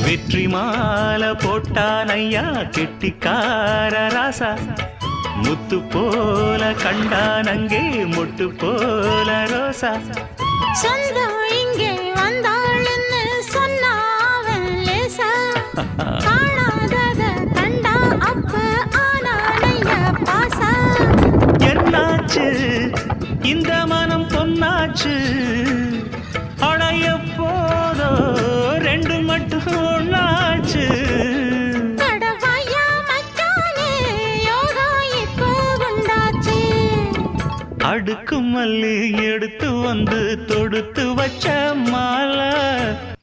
வெற்றி மாலை போட்டான் ஐயா கெட்டிக்கார ராசா முத்து போல கண்டான் அங்கே மொட்டு போல ரோசா சொந்தம் இங்கே வந்தாள்னு சொன்னாவன் லேசா காணாதத கண்டா அப்ப ஆனானையா பாசா என்னாச்சு இந்த மனம் பொன்னாச்சு அடைய போதோ ரெண்டு மட்டும் ஒண்ணாச்சு அடுக்கு மல்லி எடுத்து வந்து